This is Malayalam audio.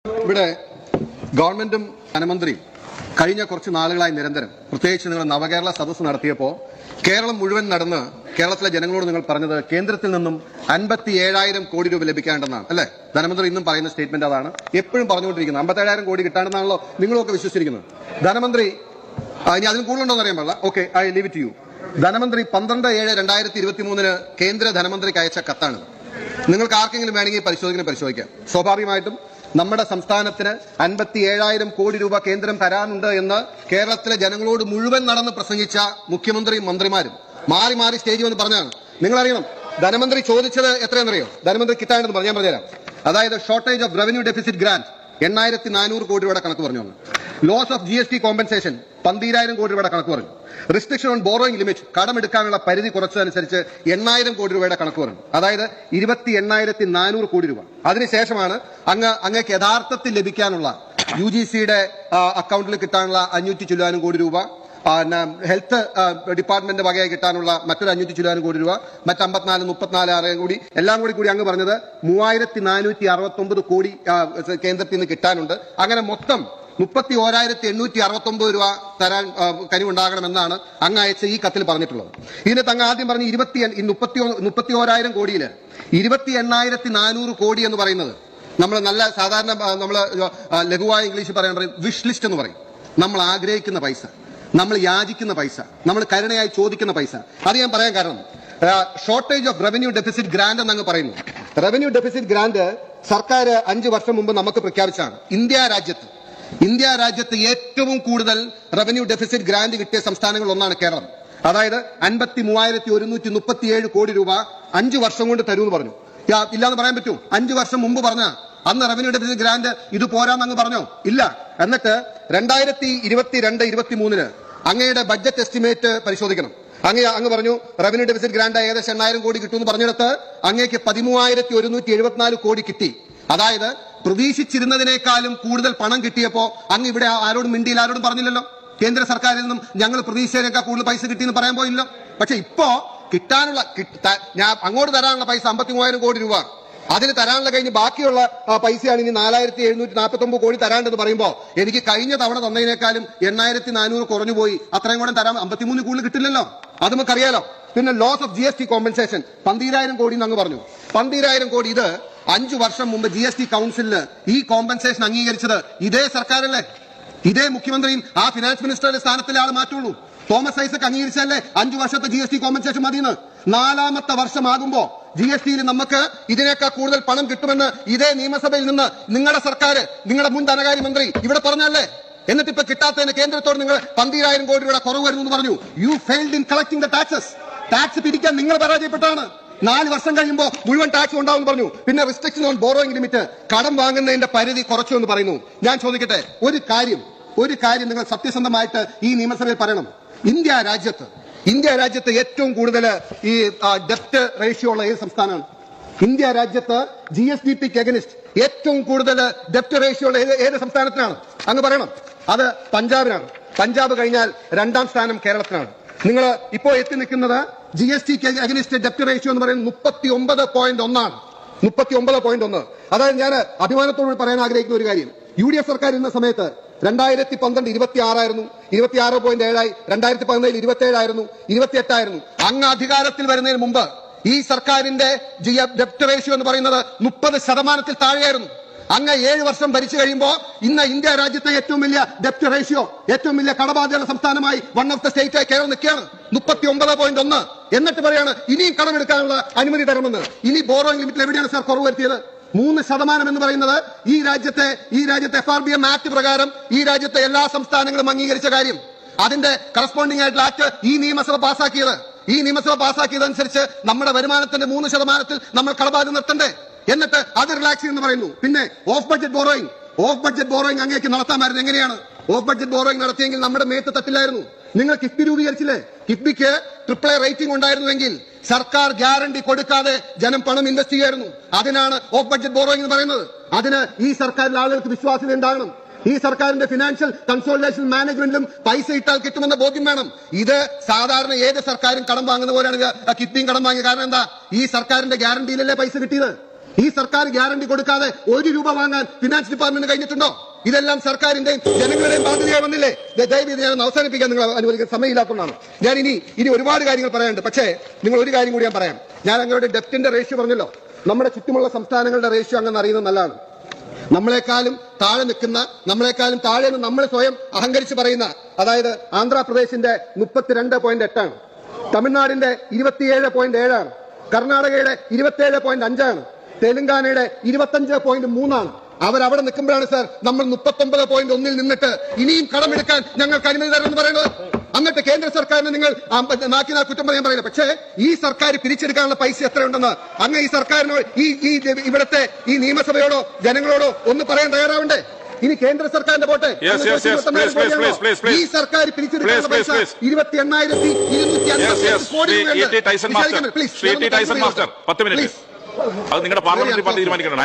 ഇവിടെ ഗവൺമെന്റും ധനമന്ത്രിയും കഴിഞ്ഞ കുറച്ച് നാളുകളായി നിരന്തരം, പ്രത്യേകിച്ച് നിങ്ങൾ നവകേരള സദസ്സ് നടത്തിയപ്പോൾ കേരളം മുഴുവൻ നടന്ന് കേരളത്തിലെ ജനങ്ങളോട് നിങ്ങൾ പറഞ്ഞത് കേന്ദ്രത്തിൽ നിന്നും 57,000 കോടി രൂപ ലഭിക്കാണ്ടെന്നാണ് അല്ലെ? ധനമന്ത്രി ഇന്നും പറയുന്ന സ്റ്റേറ്റ്മെന്റ് അതാണ്, എപ്പോഴും പറഞ്ഞുകൊണ്ടിരിക്കുന്നത്. 57,000 കോടി കിട്ടാണ്ടെന്നാണല്ലോ നിങ്ങളൊക്കെ വിശ്വസിച്ചിരിക്കുന്നത്. ധനമന്ത്രി ഇനി അതിന് കൂടുതലുണ്ടോന്ന് അറിയാൻ പാടില്ല. Okay, I leave it to you. ധനമന്ത്രി 12/7/2023 കേന്ദ്ര ധനമന്ത്രിക്ക് അയച്ച കത്താണ്. നിങ്ങൾക്ക് ആർക്കെങ്കിലും വേണമെങ്കിൽ പരിശോധിക്കാം. സ്വാഭാവികമായിട്ടും നമ്മുടെ സംസ്ഥാനത്തിന് 57,000 കോടി രൂപ കേന്ദ്രം തരാനുണ്ട് എന്ന് കേരളത്തിലെ ജനങ്ങളോട് മുഴുവൻ നടന്ന് പ്രസംഗിച്ച മുഖ്യമന്ത്രിയും മന്ത്രിമാരും മാറി മാറി സ്റ്റേജിൽ വന്ന് പറഞ്ഞാണ്. നിങ്ങൾ അറിയണം, ധനമന്ത്രി ചോദിച്ചത് എത്രയെന്നറിയോ? ധനമന്ത്രി കിട്ടാനെന്ന് ഞാൻ പറഞ്ഞുതരാം. അതായത് shortage of revenue deficit grant 8,400 crore രൂപയുടെ കണക്ക് പറഞ്ഞു. ലോസ് ഓഫ് GST കോമ്പൻസേഷൻ 12,000 കോടി രൂപയുടെ കണക്ക് പറഞ്ഞു. റിസ്ട്രിക്ഷൻ ഓൺ ബോറോയിങ് ലിമിറ്റ്, കടമെടുക്കാനുള്ള പരിധി കുറച്ചതനുസരിച്ച് 8,000 കോടി രൂപയുടെ കണക്ക് പറഞ്ഞു. അതായത് 28,400 കോടി രൂപ. അതിനുശേഷമാണ് അങ്ങേക്ക് യഥാർത്ഥത്തിൽ ലഭിക്കാനുള്ള UGCയുടെ അക്കൗണ്ടിൽ കിട്ടാനുള്ള 500 ചില്ലാനും കോടി രൂപ, ഹെൽത്ത് ഡിപ്പാർട്ട്മെന്റ് വകയായി കിട്ടാനുള്ള മറ്റൊരു 500 ചില്ലാനും കോടി രൂപ, മറ്റ് 54, 34 കൂടി എല്ലാം കൂടി അങ്ങ് പറഞ്ഞത് 3,469 കോടി കേന്ദ്രത്തിൽ നിന്ന് കിട്ടാനുണ്ട്. അങ്ങനെ മൊത്തം 31,869 രൂപ തരാൻ കനിവുണ്ടാകണമെന്നാണ് അങ്ങ് അയച്ച ഈ കത്തിൽ പറഞ്ഞിട്ടുള്ളത്. ഇതിന് തങ്ങ് ആദ്യം പറഞ്ഞ് 31,000 കോടിയിൽ 28,400 കോടി എന്ന് പറയുന്നത് നമ്മൾ നല്ല സാധാരണ നമ്മൾ ലഘുവായ ഇംഗ്ലീഷിൽ പറയാൻ പറയും വിഷ് ലിസ്റ്റ് എന്ന് പറയും. നമ്മൾ ആഗ്രഹിക്കുന്ന പൈസ, നമ്മൾ യാചിക്കുന്ന പൈസ, നമ്മൾ കരുണയായി ചോദിക്കുന്ന പൈസ. അത് ഞാൻ പറയാൻ കാരണം shortage of revenue deficit grant എന്നങ്ങ് പറയുന്നു. റവന്യൂ ഡെഫിസിറ്റ് ഗ്രാന്റ് സർക്കാർ 5 വർഷം മുമ്പ് നമുക്ക് പ്രഖ്യാപിച്ചാണ്. ഇന്ത്യ രാജ്യത്ത് ഏറ്റവും കൂടുതൽ റവന്യൂ ഡെഫിസിറ്റ് ഗ്രാന്റ് കിട്ടിയ സംസ്ഥാനങ്ങളിൽ ഒന്നാണ് കേരളം. അതായത് 53,137 കോടി രൂപ 5 വർഷം കൊണ്ട് തരുമെന്ന് പറഞ്ഞു. ഇല്ലാന്ന് പറയാൻ പറ്റൂ? 5 വർഷം മുമ്പ് പറഞ്ഞ അന്ന് റവന്യൂ ഡെഫിസിറ്റ് ഗ്രാന്റ് ഇത് പോരാന്നങ്ങ് പറഞ്ഞോ? ഇല്ല. എന്നിട്ട് 2022-23 അങ്ങയുടെ ബഡ്ജറ്റ് എസ്റ്റിമേറ്റ് പരിശോധിക്കണം. അങ്ങ് പറഞ്ഞു റവന്യൂ ഡെഫിസിറ്റ് ഗ്രാന്റ് ഏകദേശം 8,000 കോടി കിട്ടുമെന്ന് പറഞ്ഞിടത്ത് അങ്ങേക്ക് 13,174 കോടി കിട്ടി. അതായത് പ്രതീക്ഷിച്ചിരുന്നതിനേക്കാളും കൂടുതൽ പണം കിട്ടിയപ്പോ അങ്ങ് ഇവിടെ ആരോടും മിണ്ടിയിൽ, ആരോടും പറഞ്ഞില്ലല്ലോ. കേന്ദ്ര സർക്കാരിൽ നിന്നും ഞങ്ങൾ പ്രതീക്ഷയേക്കാൾ കൂടുതൽ പൈസ കിട്ടിയെന്ന് പറയാൻ പോയില്ലോ. പക്ഷെ ഇപ്പോ കിട്ടാനുള്ള ഞാൻ അങ്ങോട്ട് തരാനുള്ള പൈസ 53,000 കോടി രൂപ, അതിന് തരാനുള്ള കഴിഞ്ഞ് ബാക്കിയുള്ള പൈസയാണ് ഇനി 4,749 കോടി തരാണ്ടെന്ന് പറയുമ്പോ എനിക്ക് കഴിഞ്ഞ തവണ തന്നതിനേക്കാളും 8,400 കുറഞ്ഞു പോയി. അത്രയും കൂടെ തരാൻ 53 കൂടുതൽ കിട്ടില്ലല്ലോ, അത് നമുക്കറിയാലോ. പിന്നെ ലോസ് ഓഫ് GST കോമ്പൻസേഷൻ 12,000 കോടി എന്ന് അങ്ങ് പറഞ്ഞു. 12,000 കോടി ഇത് 5 വർഷം മുമ്പ് GST കൗൺസിലിന് ഈ കോമ്പൻസേഷൻ അംഗീകരിച്ചത് ഇതേ സർക്കാരല്ലേ? ഇതേ മുഖ്യമന്ത്രിയും ആ ഫിനാൻസ് മിനിസ്റ്ററുടെ സ്ഥാനത്തിലെ ആൾ മാറ്റുള്ളൂ. തോമസ് ഐസക് അംഗീകരിച്ചല്ലേ 5 വർഷത്തെ GST കോമ്പൻസേഷൻ മതിയെന്ന്. 4ാമത്തെ വർഷമാകുമ്പോ GSTയിൽ നമുക്ക് ഇതിനേക്കാൾ കൂടുതൽ പണം കിട്ടുമെന്ന് ഇതേ നിയമസഭയിൽ നിന്ന് നിങ്ങളുടെ സർക്കാർ, നിങ്ങളുടെ മുൻ ധനകാര്യമന്ത്രി ഇവിടെ പറഞ്ഞല്ലേ? എന്നിട്ട് ഇപ്പൊ കിട്ടാത്തതിന് കേന്ദ്രത്തോട് നിങ്ങൾ 12,000 കോടി രൂപയുടെ കുറവ് വരുന്നു എന്ന് പറഞ്ഞു. You failed in collecting the taxes. Tax പിരിക്കാൻ നിങ്ങൾ പരാജയപ്പെട്ടാണ്. 4 വർഷം കഴിയുമ്പോൾ മുഴുവൻ ടാക്സ് ഉണ്ടാവും പറഞ്ഞു. പിന്നെ റിസ്ട്രിക്ഷൻ ഓൺ ബോറോയിങ് ലിമിറ്റ്, കടം വാങ്ങുന്നതിന്റെ പരിധി കുറച്ചു എന്ന് പറയുന്നു. ഞാൻ ചോദിക്കട്ടെ, ഒരു കാര്യം നിങ്ങൾ സത്യസന്ധമായിട്ട് ഈ നിയമസഭയിൽ പറയണം. ഇന്ത്യ രാജ്യത്ത് ഏറ്റവും കൂടുതൽ ഈ ഡെപ്റ്റ് റേഷ്യോ ഉള്ള ഏത് സംസ്ഥാനമാണ്? ഇന്ത്യ രാജ്യത്ത് GSDPക്ക് അഗനിസ്റ്റ് ഏറ്റവും കൂടുതൽ ഡെപ്റ്റ് റേഷ്യോ ഉള്ള ഏത് സംസ്ഥാനത്തിനാണ്? അങ്ങ് പറയണം. അത് പഞ്ചാബിനാണ്. പഞ്ചാബ് കഴിഞ്ഞാൽ 2ാം സ്ഥാനം കേരളത്തിനാണ്. നിങ്ങൾ ഇപ്പോ എത്തി നിൽക്കുന്നത് GSTക്ക് അഗനിസ്റ്റ് ഡെപ്റ്റ് റേഷ്യോ എന്ന് പറയുന്നത് 39.1 39.1. അതായത് ഞാൻ അഭിമാനത്തോട് പറയാൻ ആഗ്രഹിക്കുന്ന ഒരു കാര്യം, UDF സർക്കാർ ഇരുന്ന സമയത്ത് 2012 26 ആയിരുന്നു, 26.7 2017 27 ആയിരുന്നു, 28 ആയിരുന്നു. അങ്ങ് അധികാരത്തിൽ വരുന്നതിന് മുമ്പ് ഈ സർക്കാരിന്റെ ഡെപ്റ്റ് റേഷ്യോ എന്ന് പറയുന്നത് 30% താഴെയായിരുന്നു. അങ്ങ് 7 വർഷം ഭരിച്ചു കഴിയുമ്പോ ഇന്ന് ഇന്ത്യ രാജ്യത്തെ ഏറ്റവും വലിയ ഡെപ്റ്റ് റേഷ്യോ, ഏറ്റവും വലിയ കടബാധ്യതയുള്ള സംസ്ഥാനമായി വൺ ഓഫ് ദ സ്റ്റേറ്റായി കേരളം നിൽക്കുകയാണ്. 39.1. എന്നിട്ട് പറയാണ് ഇനിയും കടമെടുക്കാനുള്ള അനുമതി തരണമെന്ന്. ഇനി ബോറോയിങ് ലിമിറ്റിൽ എവിടെയാണ് സാർ കുറവ് വരുത്തിയത്? 3% എന്ന് പറയുന്നത് ഈ രാജ്യത്തെ FRBM ആക്ട് പ്രകാരം ഈ രാജ്യത്തെ എല്ലാ സംസ്ഥാനങ്ങളും അംഗീകരിച്ച കാര്യം. അതിന്റെ കറസ്പോണ്ടിങ് ആയിട്ടുള്ള ആക്ട് ഈ നിയമസഭ പാസ്സാക്കിയതനുസരിച്ച് നമ്മുടെ വരുമാനത്തിന്റെ 3% നമ്മൾ കടബാധ്യത നിർത്തണ്ടേ? എന്നിട്ട് അത് റിലാക്സ് ചെയ്യുമെന്ന് പറയുന്നു. പിന്നെ ഓഫ് ബഡ്ജറ്റ് ബോറോയിങ് അങ്ങേക്ക് നടത്താമായിരുന്നു. എങ്ങനെയാണ് ഓഫ് ബഡ്ജറ്റ് ബോറോയിങ് നടത്തിയെങ്കിൽ നമ്മുടെ മേത്ത് തട്ടില്ലായിരുന്നു. നിങ്ങൾ കിഫ്ബി രൂപീകരിച്ചില്ലേ? കിഫ്ബിക്ക് AAA റേറ്റിംഗ് ഉണ്ടായിരുന്നുവെങ്കിൽ സർക്കാർ ഗ്യാരണ്ടി കൊടുക്കാതെ ജനം പണം ഇൻവെസ്റ്റ് ചെയ്യായിരുന്നു. അതിനാണ് ഓഫ് ബഡ്ജറ്റ് ബോറോയിങ് എന്ന് പറയുന്നത്. അതിന് ഈ സർക്കാരിലെ ആളുകൾക്ക് വിശ്വാസ്യത ഉണ്ടാകണം. ഈ സർക്കാരിന്റെ ഫിനാൻഷ്യൽ കൺസോളിഡേഷൻ മാനേജ്മെന്റിലും പൈസ ഇട്ടാൽ കിട്ടുമെന്ന ബോധ്യം വേണം. ഇത് സാധാരണ ഏത് സർക്കാരും കടം വാങ്ങുന്ന പോലെയാണ് കിഫ്ബിയും കടം വാങ്ങിയത്. കാരണം എന്താ? ഈ സർക്കാരിന്റെ ഗ്യാരണ്ടിയിലല്ലേ പൈസ കിട്ടിയത്. ഈ സർക്കാർ ഗ്യാരണ്ടി കൊടുക്കാതെ 1 രൂപ വാങ്ങാൻ ഫിനാൻസ് ഡിപ്പാർട്ട്മെന്റ് കഴിഞ്ഞിട്ടുണ്ടോ? ഇതെല്ലാം സർക്കാരിന്റെയും ജനങ്ങളുടെയും ബാധ്യതയായി വന്നില്ലേ? ദയവ് ഞാൻ അവസാനിപ്പിക്കാൻ നിങ്ങൾ അനുവദിക്കുന്ന സമയമില്ലാത്തതുകൊണ്ടാണ്. ഞാൻ ഇനി ഒരുപാട് കാര്യങ്ങൾ പറയാനുണ്ട്. പക്ഷേ നിങ്ങൾ ഒരു കാര്യം കൂടി ഞാൻ പറയാം. ഞാൻ അങ്ങയുടെ ഡെപ്റ്റിന്റെ റേഷ്യോ പറഞ്ഞല്ലോ. നമ്മുടെ ചുറ്റുമുള്ള സംസ്ഥാനങ്ങളുടെ റേഷ്യോ അങ്ങനെ അറിയുന്നത് നല്ലതാണ്. നമ്മളെക്കാളും താഴെ നിൽക്കുന്ന, നമ്മളെക്കാളും താഴെ നിന്ന് നമ്മൾ സ്വയം അഹങ്കരിച്ച് പറയുന്ന, അതായത് ആന്ധ്രാപ്രദേശിന്റെ 32.8 ആണ്, തമിഴ്നാടിന്റെ 27.7 ആണ്, കർണാടകയുടെ 27.5 ആണ്, തെലങ്കാനയുടെ 25.3 ആണ്. അവരവിടെ നിൽക്കുമ്പോഴാണ് സാർ നമ്മൾ 39.1 നിന്നിട്ട് ഇനിയും കടമെടുക്കാൻ ഞങ്ങൾക്ക് അനുമതി തരണമെന്ന് പറയുന്നത്. എന്നിട്ട് കേന്ദ്ര സർക്കാരിന് നിങ്ങൾ നാക്കിനാ കുറ്റം പറയാൻ പറയില്ല. പക്ഷേ ഈ സർക്കാർ പിരിച്ചെടുക്കാനുള്ള പൈസ എത്രയുണ്ടെന്ന് അങ്ങ് ഈ സർക്കാരിനോട് ഇവിടുത്തെ ഈ നിയമസഭയോടോ ജനങ്ങളോടോ ഒന്ന് പറയാൻ തയ്യാറാവണ്ടേ? ഇനി കേന്ദ്ര സർക്കാരിന്റെ പോട്ടെ, ഈ സർക്കാർ പിരിച്ചെടുക്കാനുള്ള പൈസ 28,250 കോടി രൂപയുണ്ട്. അത് നിങ്ങളുടെ പാർലമെന്ററി പാർട്ടി തീരുമാനിക്കണം.